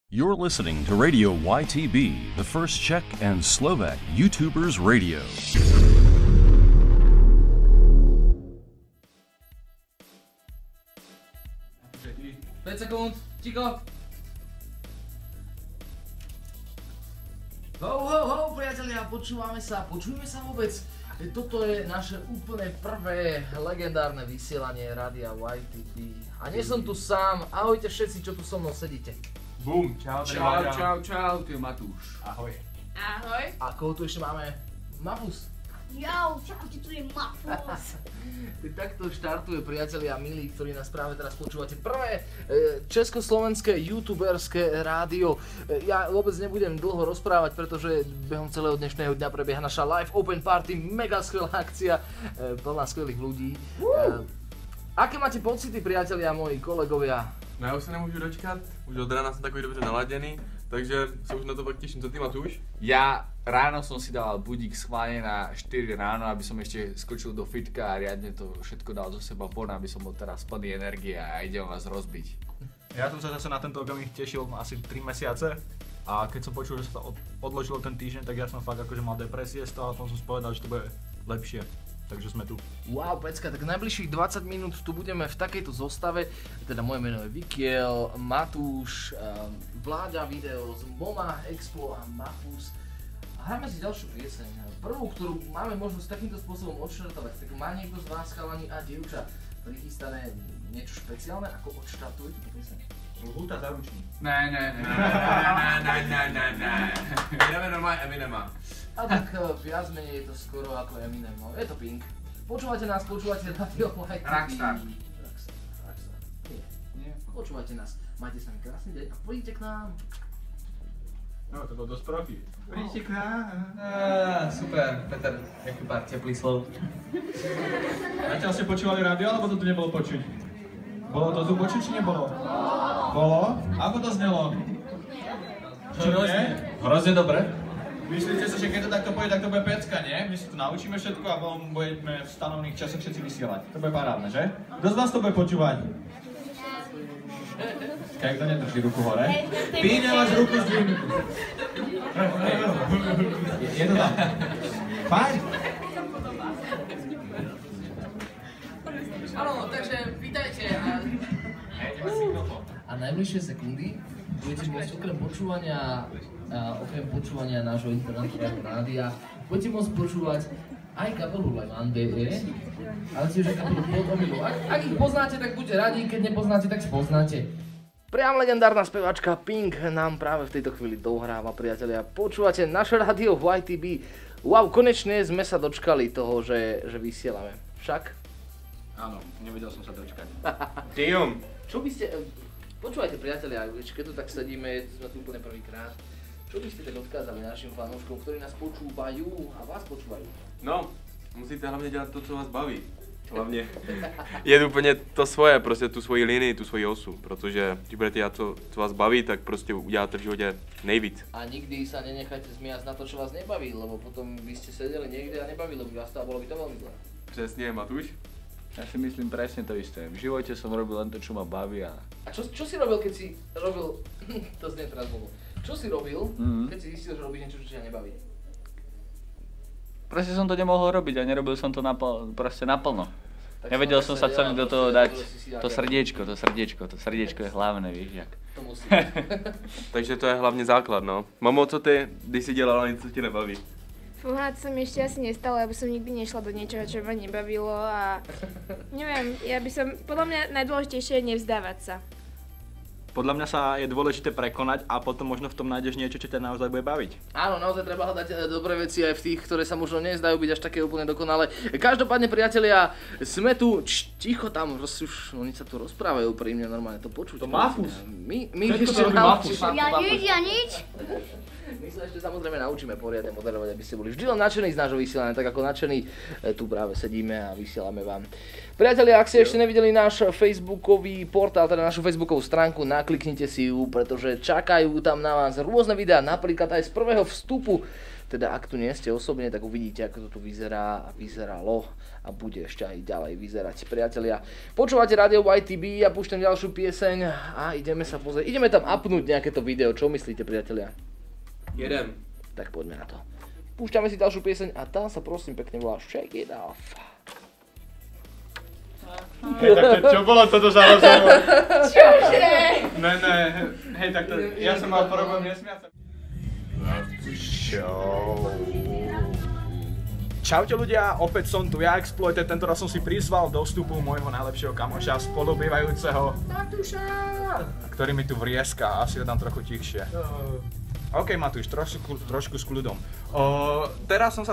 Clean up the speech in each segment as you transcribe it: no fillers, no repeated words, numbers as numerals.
You're listening to Radio YTB, the first Czech and Slovak YouTubers radio. 5 sekúnd, ticho. Ho, priatelia, počujeme sa vôbec. Toto je naše úplne prvé legendárne vysielanie Rádia YTB. A nie som tu sám, ahojte všetci, čo tu so mnou sedíte. Bum, čau, Čau, tu je Matúš. Ahoj. Ahoj. A koho tu ešte máme? Mafus. Čaute, tu je Mafus. Takto štartuje, priatelia milí, ktorí nás práve teraz počúvate. Prvé československé youtuberské rádio. Ja vôbec nebudem dlho rozprávať, pretože behom celého dnešného dňa prebieha naša live open party, mega skvelá akcia, plná skvelých ľudí. Aké máte pocity, priatelia, moji kolegovia? No já už se nemůžu dočkat, už od rána jsem takový dobře naladěný, takže se už na to fakt těším. Co ty, Matúš? Ja ráno som si dal budík schválne na 4 ráno, aby som ešte skočil do fitka a riadne to všetko dal zo seba von, aby som bol teraz plný energie a idem vás rozbiť. Ja som sa zase na tento okamih tešil asi 3 mesiace a keď som počul, že sa to odložilo ten týždeň, tak ja som fakt akože mal depresie z toho a potom som spovedal, že to bude lepšie. Takže sme tu. Wow, pecka, tak najbližších 20 minút tu budeme v takejto zostave. Teda moje meno je Vikiel, Matúš, Vláďa Videos, Moma, Expo a Mafus. A hráme si ďalšiu pieseň. Prvú, ktorú máme možnosť takýmto spôsobom odštartovať. Tak má niekto z vás, chalani a dievča, prichystané niečo špeciálne, ako odštartuje túto pieseň? Lhúta za ručník. Ne. Jdeme normálně Eminema. A tak viac menej je to skoro ako Eminem, no je to Pink. Počúvate nás, počúvate Radio YTB. Rockstar. Nie. Počúvate nás, majte sa mi krásny deň a príďte k nám. No, to bol dosť profi. Príďte k nám. Super, Peter, jaký pár teplých slov. Zatiaľ ste počúvali rádio, alebo to tu nebolo počuť? Bolo to tu počuť, či nebolo? Bolo? Ako to znelo? Hrozne dobre. Myslíte si, že keď to takto pôjde, tak to bude pecka, nie? My si tu naučíme všetko a potom budeme v stanovných časoch všetci vysielať. To bude parádne, že? Kto z vás to bude počúvať? Keď kto nedrží ruku hore? Ty nemáš ruku zdvihnutú. Je to tam. Fajn. Áno, takže vítajte a najbližšie sekundy budete môcť okrem počúvania nášho internetového rádia, budete môcť počúvať aj kapelu Levan.de, ale tiež aj kapelu Pod omilu. Ak ich poznáte, tak buďte radi, keď nepoznáte, tak spoznáte. Priam legendárna speváčka Pink nám práve v tejto chvíli dohráva, priatelia. Počúvate naše rádio v YTB. Wow, konečne sme sa dočkali toho, že vysielame. Však? Áno, nevedel som sa dočkať. Dium. Čo by ste... Počúvajte, priatelia, keď tu tak sedíme, sme tu úplne prvýkrát. Čo by ste tak odkázali našim fanúškom, ktorí nás počúvajú a vás počúvajú? No, musíte hlavně dělat to, co vás baví. Hlavně je úplně to svoje, prostě tu svoji linii, tu svoji osu, protože když budete dělat to, co vás baví, tak prostě uděláte v životě nejvíc. A nikdy sa nenechajte zmiasť na to, čo vás nebaví, lebo potom by ste sedeli niekde a nebavilo by vás to a bolo by to veľmi zle. Přesně, Matúš? Ja si myslím presne to isté. V živote som robil len to, čo ma baví a... A čo si robil, keď si robil... to znie teraz bolo. Čo si robil, keď si zistil, že robíš niečo, čo ťa nebaví? Proste som to nemohol robiť a nerobil som to proste naplno. Tak Nevedel som sa celý do toho dať to srdiečko. srdiečko je hlavné, víš jak. To musí. Takže to je hlavně základ, no. Mamo, co ty, když si dělala něco, co tě nebaví? Fúha, to sa mi ešte asi nestalo, ja by som nikdy nešla do niečoho, čo ma nebavilo a neviem, podľa mňa najdôležitejšie je nevzdávať sa. Podľa mňa sa je dôležité prekonať a potom možno v tom nájdeš niečo, čo ťa naozaj bude baviť. Áno, naozaj treba hľadať dobré veci aj v tých, ktoré sa možno nezdajú byť až také úplne dokonalé. Každopádne, priatelia, sme tu, ticho tam, už oni sa tu rozprávajú pri mne, normálne to počuť. To Mafus. My ešte Mafus. Ja nič. My My sa ešte samozrejme naučíme poriadne moderovať, aby ste boli vždy len nadšení z nášho vysielania, tak ako nadšení tu práve sedíme a vysielame vám. Priatelia, ak ste ešte nevideli náš facebookový portál, teda našu facebookovú stránku, nakliknite si ju, pretože čakajú tam na vás rôzne videá, napríklad aj z prvého vstupu. Teda ak tu nie ste osobne, tak uvidíte, ako to tu vyzerá a vyzeralo a bude ešte aj ďalej vyzerať. Priatelia, počúvate Radio YTB, ja púšťam ďalšiu pieseň a ideme sa pozrieť, ideme tam upnúť nejaké to video, čo myslíte, priatelia? Jedem. Tak poďme na to. Púšťame si ďalšiu pieseň a tá sa prosím pekne volá Shake It Off. Hej, tak čo bolo toto za rozhovor? Čože? Ne, hej, tak to, ja som mal problém nesmiať sa. Čaute ľudia, opäť som tu ja, Exploiter, tentoraz som si prizval do vstupu môjho najlepšieho kamoša, spolubievajúceho Matúša, ktorý mi tu vrieska, asi ho dám trochu tichšie. OK Matúš, trošku s kľudom. Teraz som sa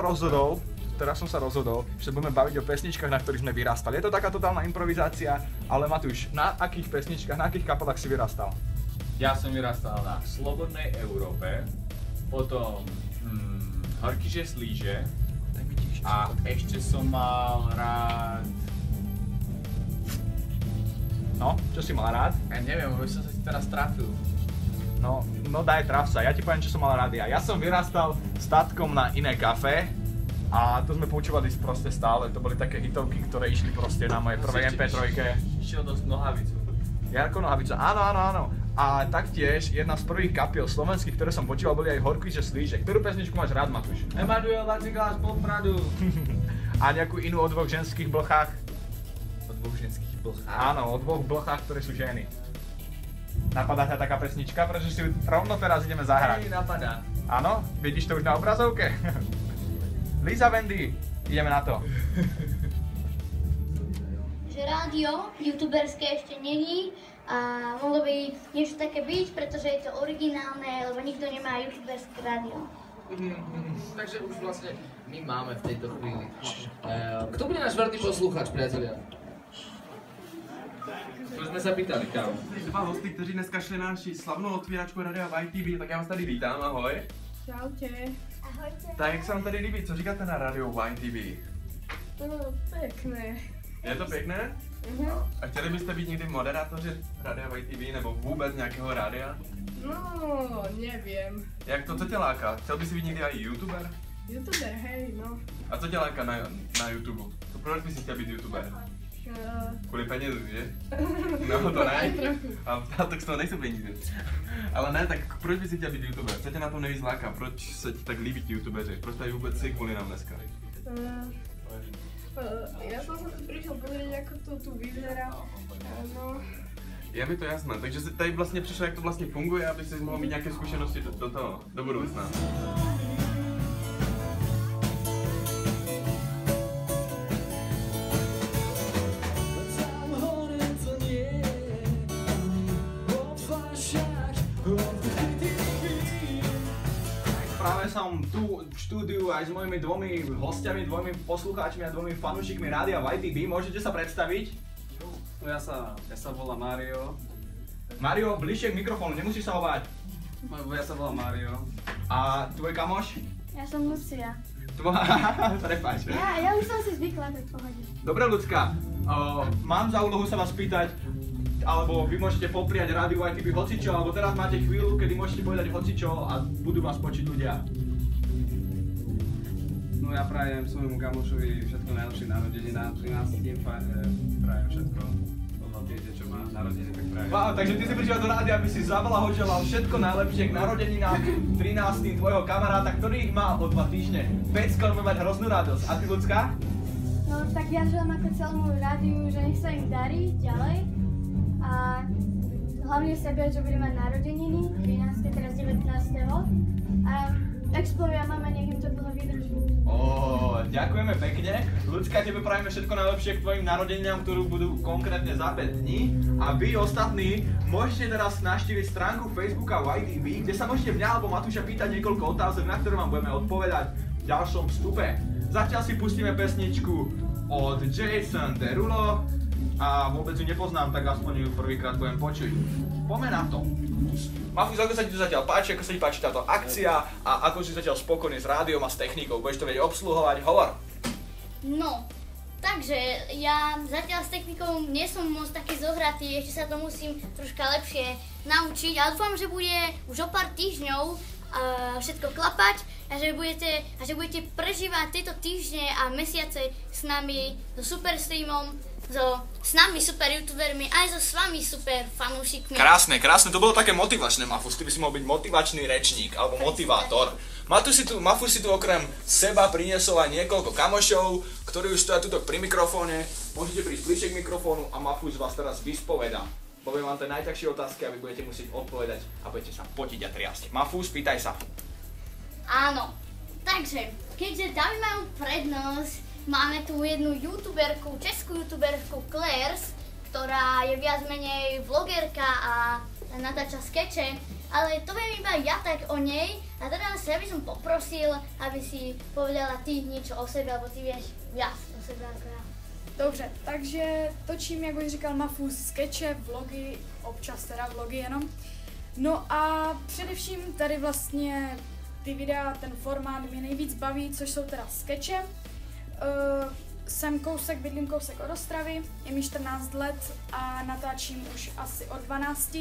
rozhodol, že budeme baviť o pesničkách, na ktorých sme vyrastali. Je to taká totálna improvizácia, ale Matúš, na akých pesničkách, na akých kapelách si vyrastal? Ja som vyrastal na Slobodnej Európe, potom Horkyže Slíže a ešte som mal rád... No, čo si mal rád? Ja neviem, už som sa si teraz trafil. No daj, traf sa, ja ti poviem, čo som mal rád ja. Ja som vyrastal s tatkom na Iné kafe a to sme počúvali proste stále, to boli také hitovky, ktoré išli proste na mojej prvej MP3. Išiel dosť Nohavicu. Jarko Nohavica, áno. A taktiež jedna z prvých kapiel slovenských, ktoré som počúval, boli aj Horkyže Slíže. Ktorú pesničku máš rád, Matúš? Emanuel Vacigás Popradu. A nejakú inú o dvoch ženských blchách? O dvoch ženských blchách? Áno, o dvoch blchách, ktoré sú ženy. Napadá ťa taká pesnička, pretože si ju rovno teraz ideme zahrať. Hej, napadá. Áno? Vidíš to už na obrazovke? Lisa Wendy, ideme na to. Že rádio youtuberské ešte není a mohlo by niečo také byť, pretože je to originálne, lebo nikto nemá youtuberské rádio. Takže už vlastne my máme v tejto chvíli. Kto bude náš verný poslúchač, priatelia? To jsme se pýtali, kámo. Dva hosty, kteří dneska šli na naši slavnou otvíračku Radia YTB, tak já vás tady vítám, ahoj. Čaute. Ahojte. Tak jak se vám tady líbí, co říkáte na Radio YTB? No, pekné. Je to pěkné? A chtěli byste být někdy moderátoři Radia YTB nebo vůbec nějakého rádia? No, neviem. Jak to, co tě láká? Chtěl bys být někdy i youtuber? YouTuber, hej, no. A co tě láká na YouTube? To proč bys chtěl být youtuber? Kvůli penězům, že? No to ne. A tak z toho nejsou peníze. Ale ne, tak proč bys chtěl být youtuber? Co tě na tom nejvíc láká? Proč se ti tak líbí ti youtubeři? Proč tady vůbec si kvůli nám dneska? Ja som sa tu prišiel pozrieť, ako to tu vyzerá. No. Je mi to jasné, takže si tady vlastně přišel, jak to vlastně funguje, aby si mohl mít nějaké zkušenosti do budoucna. Práve som tu v štúdiu aj s mojimi dvomi hostiami, dvomi poslucháčmi a dvomi fanúšikmi Rádia YTB. Môžete sa predstaviť? No ja sa volám Mario. Mario, bližšie k mikrofónu, nemusíš sa ho báť. Ja sa volám Mario. A tvoj kamoš? Ja som Lucia. Prepáč. Ja už som si zvykla, tak pohode. Dobre, ľudská, mám za úlohu sa vás pýtať, alebo vy môžete popriať Rádiu YTB hocičo, alebo teraz máte chvíľu, kedy môžete povedať hocičo a budú vás počuť ľudia. No ja prajem svojmu kamošovi všetko najlepšie narodenina, 13. prajem všetko. Podľa viete, čo má narodeniny, tak prajem. Wow, takže ty si prišiel do rádia, aby si zablahoželal všetko najlepšie k narodeninám 13. tvojho kamaráta, ktorý ich má o 2 týždne. Pecko, bude mať hroznú radosť. A ty, ľudská? No tak ja želám ako celému rádiu, že nech sa im darí ďalej. A hlavne sebe, že budem mať narodeniny, 13. teraz 19. A Exploria mama, nech im to dlho vydrží. Ďakujeme pekne. Ľudská, tebe prajeme všetko najlepšie k tvojim narodeninám, ktorú budú konkrétne za 5 dní. A vy ostatní môžete teraz navštíviť stránku Facebooka YTB, kde sa môžete mňa alebo Matúša pýtať niekoľko otázok, na ktoré vám budeme odpovedať v ďalšom vstupe. Zatiaľ si pustíme pesničku od Jason Derulo a vôbec ju nepoznám, tak aspoň ju prvýkrát budem počuť. Poďme na to. Mafus, ako sa ti to zatiaľ páči, ako sa ti páči táto akcia a ako si zatiaľ spokojný s rádiom a s technikou? Budeš to vedieť obsluhovať? Hovor! No, takže ja zatiaľ s technikou nie som moc taký zohratý, ešte sa to musím troška lepšie naučiť, ale dúfam, že bude už o pár týždňov všetko klapať a že budete prežívať tieto týždne a mesiace s nami, so super streamom, s nami super youtubermi, aj so s vami super fanúšikmi. Krásne, to bolo také motivačné, Mafus, ty by si mohol byť motivačný rečník alebo motivátor. Mafus si tu okrem seba priniesol aj niekoľko kamošov, ktorí už stoja tuto pri mikrofóne. Môžete prísť bližšie k mikrofónu a Mafus vás teraz vyspoveda. Poviem vám tie najťažšie otázky a vy budete musieť odpovedať a budete sa potiť a triasť. Mafus, pýtaj sa. Áno, takže keďže dámy majú prednosť, máme tu jednu youtuberku, českú youtuberku Clairs, ktorá je viac menej vlogerka a natáča skeče, ale to viem iba ja tak o nej a teraz ja by som poprosil, aby si povedala ty niečo o sebe, alebo ty vieš viac o sebe ako ja. Dobře, takže točím, jak už říkal Mafus, skeče, vlogy, občas teda vlogy jenom. No a především tady vlastně ty videa, ten formát mě nejvíc baví, což jsou teda skeče. Jsem kousek, bydlím kousek od Ostravy, je mi 14 let a natáčím už asi od 12,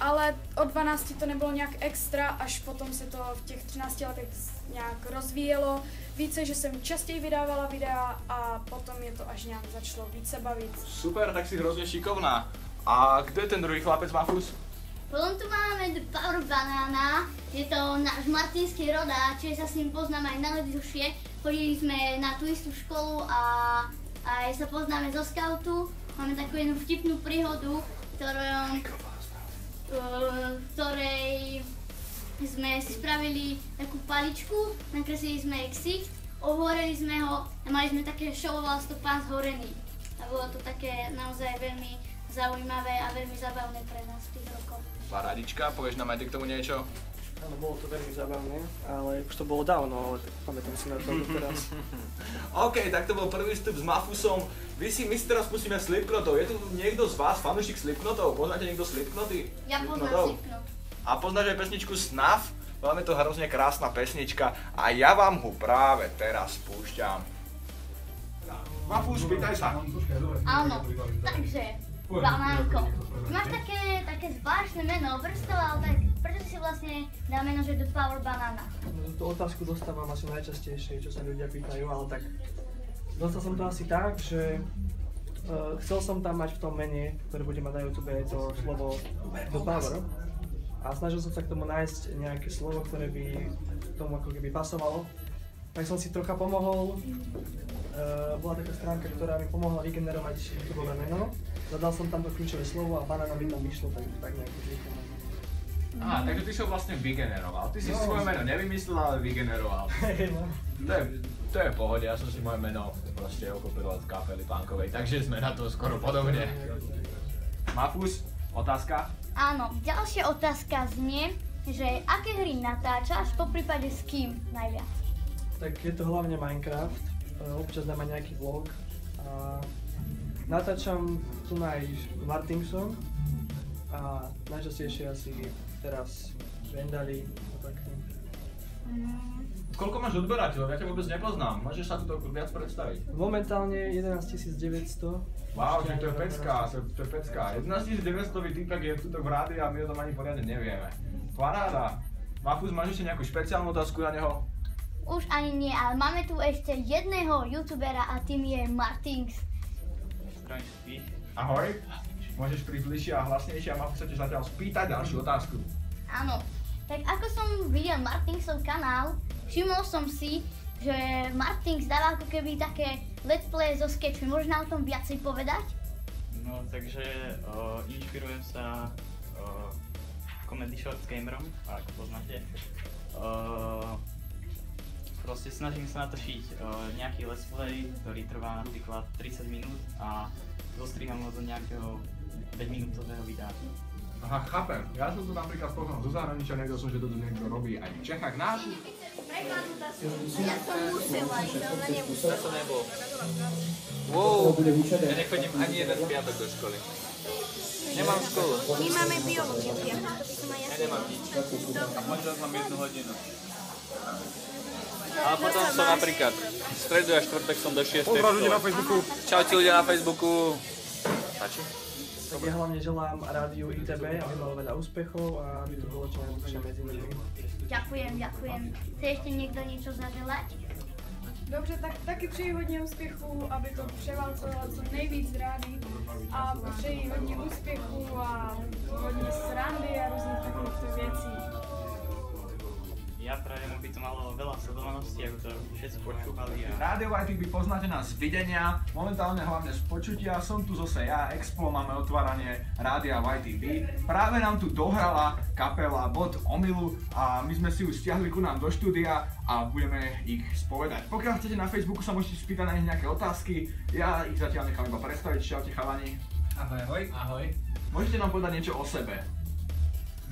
ale od 12 to nebylo nějak extra, až potom se to v těch 13 letech nějak rozvíjelo. Více, že jsem častěji vydávala videa a potom je to až nějak začalo více bavit. Super, tak si hrozně šikovná. A kdo je ten druhý chlapec, Mafus? Potom tu máme The Power Banana, je to náš martinský rodáč, čiže sa s ním poznáme aj najlepšie. Chodili sme na tú istú školu a aj sa poznáme zo skautu. Máme takú jednu vtipnú príhodu, ktorej sme si spravili takú paličku, nakreslili sme jej ksicht, ohoreli sme ho a mali sme také show, volal sa to Pán zhorený. A bolo to také naozaj veľmi zaujímavé a veľmi zábavné pre nás v tých rokoch. Paradička, povieš nám aj ty k tomu niečo? Áno, bolo to veľmi zábavné, ale už to bolo dávno, ale tak pamätám si na to teraz. OK, tak to bol prvý vstup s Mafusom. My si teraz pustíme Slipknotov. Je tu niekto z vás fanúšik Slipknotov? Poznáte niekto Slipknoty? Ja poznám Slipknot. A poznáš aj pesničku Snuff? Veľmi to hrozne krásna pesnička a ja vám ho práve teraz púšťam. Mafus, pýtaj sa. Áno, takže Banánko. Máš také zvláštne meno, prečo si vlastne dá meno, že The Power Banana? Tú otázku dostávam asi najčastejšie, čo sa ľudia pýtajú, ale tak dostal som to asi tak, že chcel som tam mať v tom mene, ktoré bude mať na YouTube, to slovo The Power. A snažil som sa k tomu nájsť nejaké slovo, ktoré by k tomu ako keby pasovalo. Tak som si trocha pomohol. Bola taká stránka, ktorá mi pomohla vygenerovať YouTubeové meno. Zadal som tam to kľúčové slovo a banana mi tam vyšlo, tak nejako vzniklo. Aha, takže ty si ho vlastne vygeneroval. Ty si svoje meno nevymyslel, ale vygeneroval. To je v pohode, ja som si moje meno proste okopil od kapely punkovej, takže sme na to skoro podobne. Mafus, otázka? Áno, ďalšia otázka znie, že aké hry natáčaš, poprípade s kým najviac? Tak je to hlavne Minecraft, občas dám aj nejaký vlog a natáčam tu aj Martinsom a najčastejšie asi teraz Vendali a takto. Koľko máš odberateľov? Ja ťa vôbec nepoznám. Môžeš sa tu viac predstaviť? Momentálne 11 900. Wow, to je pecka, to je pecka. 11 900 týpek je tuto v rádiu a my o tom ani poriadne nevieme. Paráda. Mafus, máš ešte nejakú špeciálnu otázku na neho? Už ani nie, ale máme tu ešte jedného youtubera a tým je Martins. Ahoj. Môžeš prísť bližšie a hlasnejšie a Mafus sa tiež zatiaľ spýtať ďalšiu otázku. Áno. Tak ako som videl Martinsov kanál, všimol som si, že Martins dáva ako keby také let's play zo sketchmi. Môžeš nám o tom viacej povedať? No, takže inšpirujem sa Comedy Shorts gamerom, ak poznáte. Proste snažím sa natočiť nejaký let's play, ktorý trvá napríklad 30 minút a zostriham ho do nejakého 5-minútového videa. Aha, chápem. Ja som to napríklad poznal zo zahraničia, nevedel som, že to niekto robí aj v Čechách. Náš? Ja som musela ísť, ale nemusela. Ja som nebol. Wow, ja nechodím ani jeden piatok do školy. Nemám školu. My máme biológiu, to by som aj ja. Ja nemám nič. A možno mám 1 hodinu. Ale potom som napríklad v stredu a štvrtok som do 6. Pozdrav ľudia na Facebooku. Čaute ľudia na Facebooku. Stačí? Tak ja hlavne želám rádiu ITB, aby malo veľa úspechov a aby to bolo čo najlepšie medzi nimi. Ďakujem. Chce ešte niekto niečo zaželať? Dobře, tak taky přeji hodně úspěchů, aby to převálcovalo co nejvíc rádi a přeji hodně úspěchů a hodně srandy a různých takovýchto věcí. Ja prajem, aby to malo veľa sledovanosti, aby to všetci počúvali. Rádio YTB poznáte nás z videnia, momentálne hlavne z počutia. Som tu zase ja, Explo, máme otváranie Rádia YTB. Práve nám tu dohrala kapela Bod Omylu a my sme si ju stiahli ku nám do štúdia a budeme ich spovedať. Pokiaľ chcete na Facebooku, sa môžete spýtať na nich nejaké otázky. Ja ich zatiaľ nechám iba predstaviť. Čaute chalani. Ahoj. Ahoj. Môžete nám povedať niečo o sebe?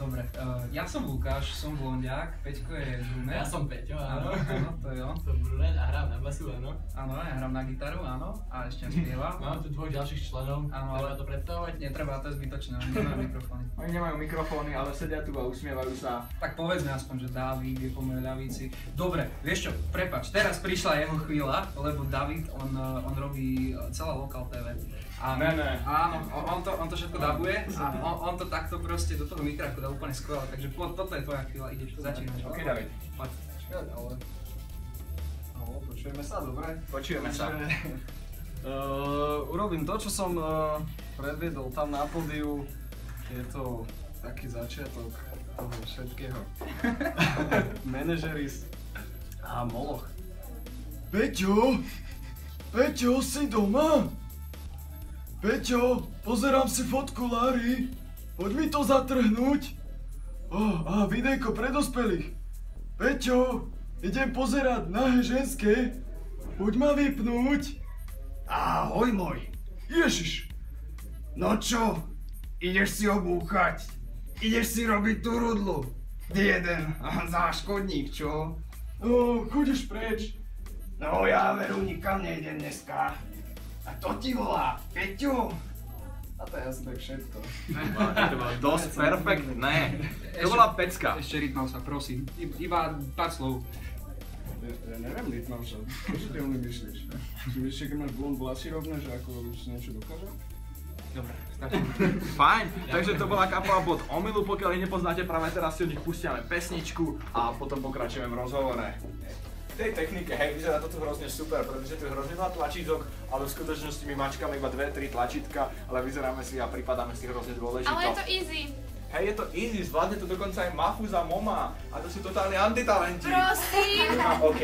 Dobre, ja som Lukáš, som blondiak, Peťko je brunet. Ja som Peťo, áno. Áno, to je on. Som brunet a hrám na basu, áno. Áno, ja hrám na gitaru, áno, a ešte spievam. Mám tu 2 ďalších členov, treba to predstavovať? Netreba, to je zbytočné, oni nemajú mikrofóny. Oni nemajú mikrofóny, ale sedia tu a usmievajú sa. Tak povedzme aspoň, že David je po mojej ľavici. Dobre, vieš čo, prepáč, teraz prišla jeho chvíľa, lebo David, on robí celá Lokal TV. A áno, on to všetko dabuje a on to takto proste do toho mikraku dá úplne skvelé, takže toto je tvoja chvíľa, ideš, začínaš. OK, David. Poď. Ale počujeme sa, dobre? Počujeme sa. Urobím to, čo som predviedol tam na pódiu. Je to taký začiatok toho všetkého. Manažeris a Moloch. Peťo, si doma? Peťo, pozerám si fotku Lary. Poď mi to zatrhnúť. Videjko pre dospelých. Peťo, idem pozerať nahé ženské. Poď ma vypnúť. Ahoj môj. Ježiš. No čo? Ideš si obúchať? Ideš si robiť tú rudlu? Ty jeden záškodník, čo? Chodíš preč. No ja veru nikam nejdem dneska. A to ti volá, Peťo? A to je asi tak všetko. To bolo dosť perfektné. To bola pecka. Ešte rytmam sa, prosím. Iba pár slov. Ja neviem rytmam sa. Čo si ty o mne myslíš? Si myslíš, keď máš blond vlasy rovné, že ako si niečo dokáže? Dobre, stačí. Fajn, takže to bola kapela Bod Omylu, pokiaľ ich nepoznáte, práve teraz si od nich pustiame pesničku a potom pokračujeme v rozhovore. V tej technike, hej, vyzerá to tu hrozne super, pretože tu je hrozne veľa tlačítok, ale v skutočnosti my mačkáme iba 2-3 tlačítka, ale vyzeráme si a pripadáme si hrozne dôležito. Ale je to easy. Hej, je to easy, zvládne to dokonca aj Mafuz a Moma a to sú totálne antitalenti. Prosím. OK,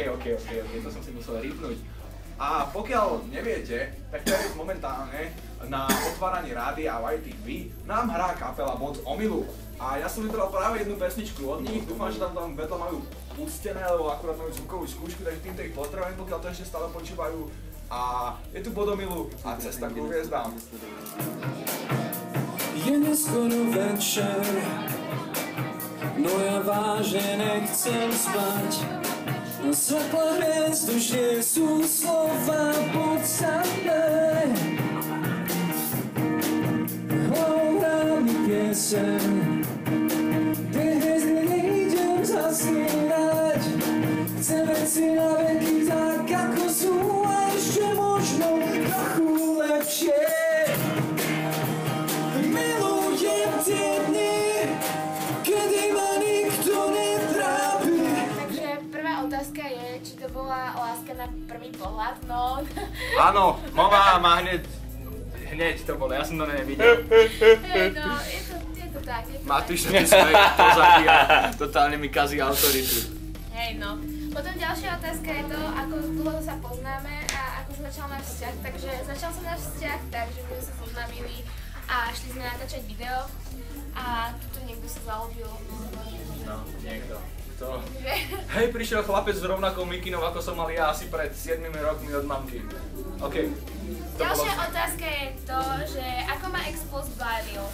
to som si musel rýpnuť. A pokiaľ neviete, tak teraz momentálne na otváraní rádia YTB nám hrá kapela Bod Omylu. A ja som vybral práve jednu pesničku od nich, dúfam, že tam vedľa majú pustené, lebo akurát majú zvukovú skúšku, takže týmto ich potrebujem, pokiaľ to ešte stále počúvajú. A je tu Bod Omylu a Cesta k hviezdám. Je neskoro večer, no ja vážne nechcem spať. Svetla hviezd už nie sú slova podstatné. Hlavou hrá mi pieseň, tie hviezdy nejdem zasnívať. Chcem veci na veky tak, ako sú, a ešte možno trochu lepšie. Milujem tie dny, kedy ma nikto netrápi. Takže prvá otázka je, či to bola láska na prvý pohľad, no. Áno, Moma má hneď to bolo, ja som to nevidel. Hej, no, je to tak, je to Matúš, tak. ty svoje pozadia, totálne mi kazí autoritu. Hej, no. Potom ďalšia otázka je to, ako dlho sa poznáme a ako začal náš vzťah. Takže začal sa náš vzťah tak, že sme sa zoznámili a šli sme natáčať video a tuto niekto sa zalúbil. No, niekto. To. Hej, prišiel chlapec s rovnakou mikinou, ako som mal ja asi pred 7 rokmi od mamky. OK. Ďalšia otázka je to, že ako ma Explo zbavil.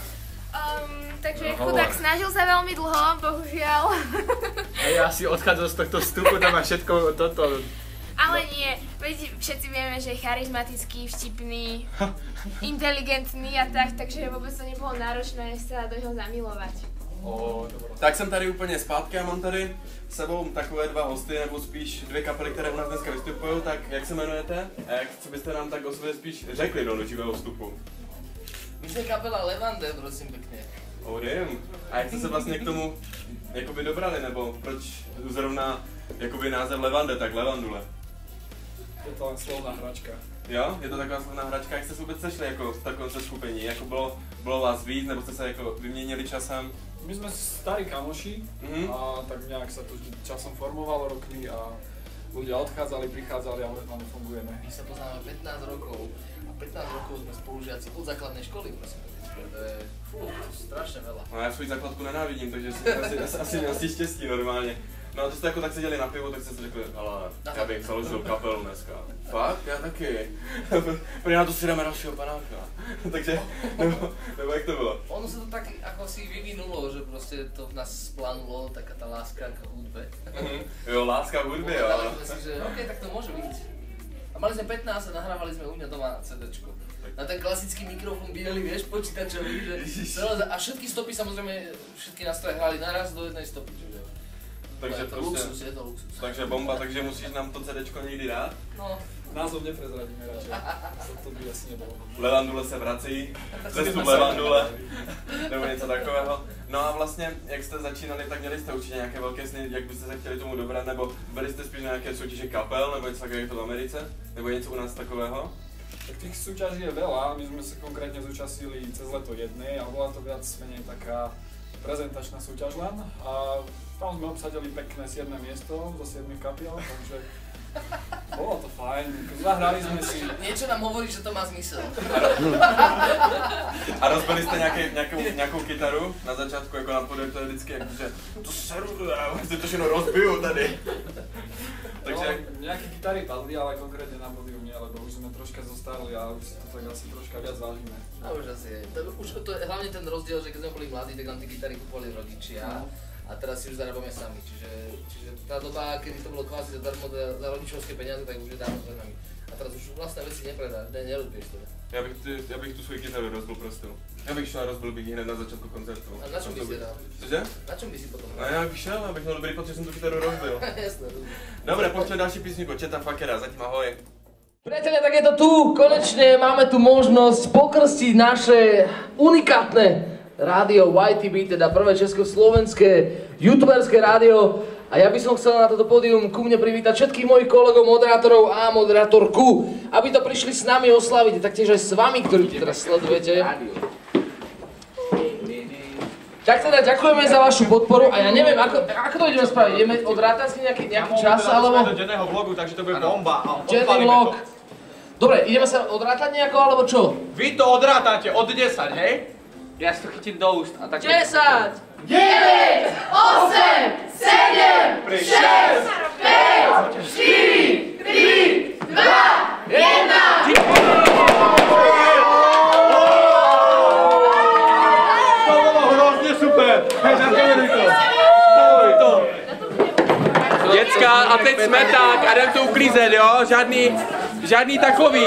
Takže chudák snažil sa veľmi dlho, bohužiaľ. A ja si odchádzam z tohto vstupu, tam má všetko toto. Ale nie, veď všetci vieme, že je charizmatický, vtipný, inteligentný a tak, takže vôbec to nebolo náročné sa do neho zamilovať. Tak jsem tady úplně zpátky a mám tady s sebou takové dva hosty, nebo spíš dvě kapely, které u nás dneska vystupují, tak jak se jmenujete? A co byste nám tak o sobě spíš řekli do živého vstupu? My jsme kapela Levande, prosím pěkně. A jak jste se vlastně k tomu jakoby dobrali, nebo proč zrovna jakoby název Levande, tak Levandule? Je to len slovná hračka. Jo? Je to taková slovná hračka, jak jste se vůbec sešli jako v takovém seskupení? Jako bylo vás víc, nebo jste se jako vyměnili časem? My sme starí kamoši a tak nejak sa to časom formovalo rokmi a ľudia odchádzali, prichádzali a normálne fungujeme. My sa poznáme 15 rokov a 15 rokov sme spolužiaci od základnej školy, prosím. To je strašne veľa. No já svůj základku nenávidím, takže asi štěstí normálně. No a to jste jako tak seděli na pivu, tak jste si řekli, ale já bych založil kapelu dneska. Fakt? Já taky. Prý na to si dáme dalšího panáka. Takže, nebo jak to bylo? Ono sa to tak ako si vyvinulo, že proste to v nás splanulo, taká tá láska k hudbe. Jo, láska k hudbe, jo. Povedali sme si, že okej, tak to môže byť. A mali sme 15 a nahrávali sme u mňa doma CDčko. Na ten klasický mikrofón bielý, vieš, počítačový, že celé, a všetky stopy samozrejme, všetky nástroje hrali naraz do jednej stopy, čiže... Takže to luxus, je to luxus. Takže bomba, takže musíš nám to CDčko někdy dát? No. Názov neprezradíme radšej, to by asi nebolo. Levandule se vrací, zestup Levandule, nebo něco takového. No a vlastně, jak jste začínali, tak měli jste určitě nějaké velké sny, jak byste se chtěli tomu dobrat, nebo byli jste spíš na nějaké soutěže kapel, nebo něco takového v Americe? Nebo něco u nás takového? Tak tých súťaží je veľa, my sme sa konkrétne zúčastnili cez leto jednej a bola to viac menej taká prezentačná súťaž len a tam sme obsadili pekné 7. miesto zo 7 kapiel, takže bolo to fajn, zahrali sme si... Niečo nám hovorí, že to má zmysel. A rozbili jste nějakou kytaru na začátku, jako na pódiu, to je vždycky jako, že to seru, já si to všechno rozbiju tady. Takže... No, nejaké kytary padli, ale konkrétne na pódiu nie, lebo už sme troška zostarli a už si to tak asi troška viac vážime. A už asi je. To je hlavne ten rozdiel, že keď sme boli mladí, tak nám tie kytary kupovali rodičia. A teraz si už zarábame sami, čiže tá doba, kedy to bolo kvázi zadarmo za rodičovské peniaze, tak už je dávno za nami. A teraz už vlastné veci nepredáš, nerozbiješ to. Já bych tu svoji kytaru rozbil prostě. Já bych šel a rozbil bych ji hned na začátku koncertu. A na čom by si dal? Cože? Na čom by si potom dal? A já bych šel, abych měl dobrý pocit, že jsem tu kytaru rozbil. Jasné. Dobre, pojďme další písničku, Četa Fakera, zatím ahoj. Priatelia, tak je to tu, konečne máme tu možnosť pokrstiť naše unikátne rádio YTB, teda prvé československé youtuberské rádio. A ja by som chcel na toto pódium ku mne privítať všetkých mojich kolegov, moderátorov a moderátorku, aby to prišli s nami oslaviť, taktiež aj s vami, ktorí tu teraz sledujete. Tak teda ďakujeme za vašu podporu a ja neviem, ako to ideme spraviť, ideme odrátať si nejaký čas, alebo... do denného vlogu, takže to bude bomba. Denný vlog. Dobre, ideme sa odrátať nejako, alebo čo? Vy to odrátate od 10, hej? Ja si to chytím do úst a tak... 10! 9, 8, 7, 6, 5, 4, 3, 2, 1. To bolo hrozne super. Děcka, a teď smeták a jdem to uklízet, jo? Žádný takový.